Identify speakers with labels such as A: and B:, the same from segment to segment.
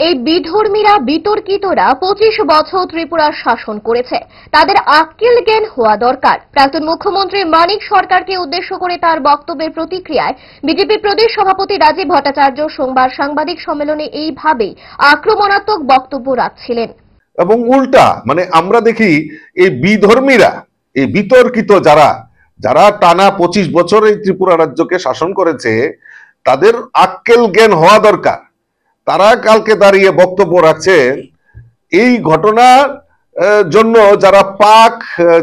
A: এই বিধর্মীরা বিতর্কিতরা 25 বছর ত্রিপুরার শাসন করেছে। তাদের আক্কেল জ্ঞান হওয়া দরকার। প্রাক্তন মুখ্যমন্ত্রী মানিক সরকারকে উদ্দেশ্য করে তার বক্তব্যের প্রতিক্রিয়ায় বিজেপি প্রদেশ সভাপতি রাজীব ভট্টাচার্য সোমবার সাংবাদিক সম্মেলনে এইভাবেই আক্রমণাত্মক বক্তব্য রাখছিলেন।
B: এবং উল্টা আমরা দেখি এই বিধর্মীরা, এই বিতর্কিত যারা টানা 25 বছর এই ত্রিপুরা রাজ্যকে শাসন করেছে, তাদের আক্কেল জ্ঞান হওয়া দরকার। তারা কালকে দাঁড়িয়ে বক্তব্য রাখছেন এই ঘটনার জন্য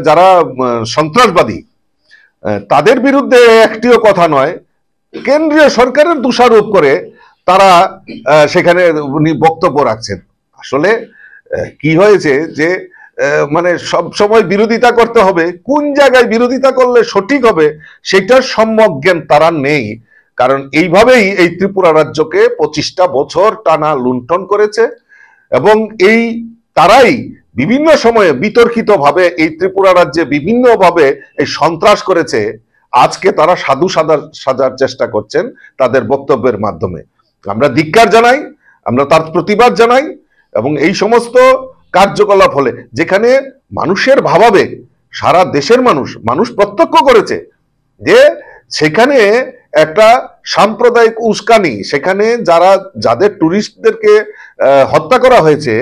B: যারা সন্ত্রাসবাদী, তাদের বিরুদ্ধে একটিও কথা নয়, কেন্দ্রীয় সরকারের দোষারোপ করে তারা সেখানে বক্তব্য রাখছেন। আসলে কি হয়েছে যে সব সময় বিরোধিতা করতে হবে, কোন জায়গায় বিরোধিতা করলে সঠিক হবে সেটার সম্যক জ্ঞান তারা নেই। কারণ এইভাবেই এই ত্রিপুরা রাজ্যকে 25টা বছর টানা লুণ্ঠন করেছে এবং তারাই বিভিন্ন সময়ে বিতর্কিত ভাবে এই ত্রিপুরা রাজ্যে বিভিন্ন ভাবে এই সন্ত্রাস করেছে। আজকে তারা সাধু সাজার চেষ্টা করছেন তাদের বক্তব্যের মাধ্যমে। আমরা ধিক্কার জানাই, আমরা তার প্রতিবাদ জানাই এবং এই সমস্ত কার্যকলাপ হলে যেখানে মানুষের ভাবাবেগ, সারা দেশের মানুষ প্রত্যক্ষ করেছে যে সেখানে একটা সাম্প্রদায়িক উস্কানি, সেখানে যাদের টুরিস্টদেরকে হত্যা করা হয়েছে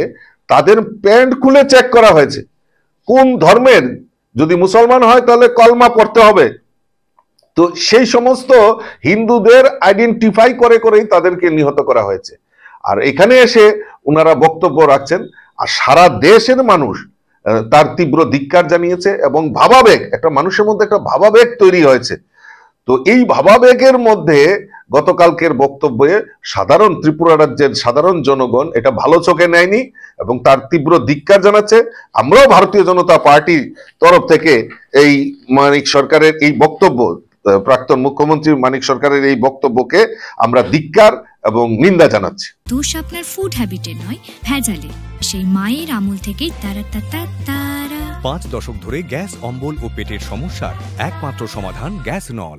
B: তাদের প্যান্ট খুলে চেক করা হয়েছে। কোন ধর্মের, যদি মুসলমান হয় তাহলে কলমা পড়তে হবে। তো সেই সমস্ত হিন্দুদের আইডেন্টিফাই করেই তাদেরকে নিহত করা হয়েছে। আর এখানে এসে ওনারা বক্তব্য রাখছেন আর সারা দেশের মানুষ তার তীব্র ধিক্কার জানিয়েছে এবং ভাবাবেগ, একটা মানুষের মধ্যে একটা ভাবাবেগ তৈরি হয়েছে। তো এই ভাবাবেগের মধ্যে গতকালকের বক্তব্যে ত্রিপুরা রাজ্যের সাধারণ জনগণ এটা ভালো চোখে নেয়নি এবং তার তীব্র ধিক্কার জানাচ্ছে। আমরাও ভারতীয় জনতা পার্টির তরফ থেকে এই মানিক সরকারের এই বক্তব্য, প্রাক্তন মুখ্যমন্ত্রী মানিক সরকারের এই বক্তব্যকে আমরা ধিক্কার এবং নিন্দা জানাচ্ছি।
C: দোষ আপনার ফুড হ্যাবিটে নয়, ভেজালে। সেই মায়ের আমল থেকেই 5 দশক ধরে গ্যাস, অম্বল ও পেটের সমস্যার একমাত্র সমাধান গ্যাস নল।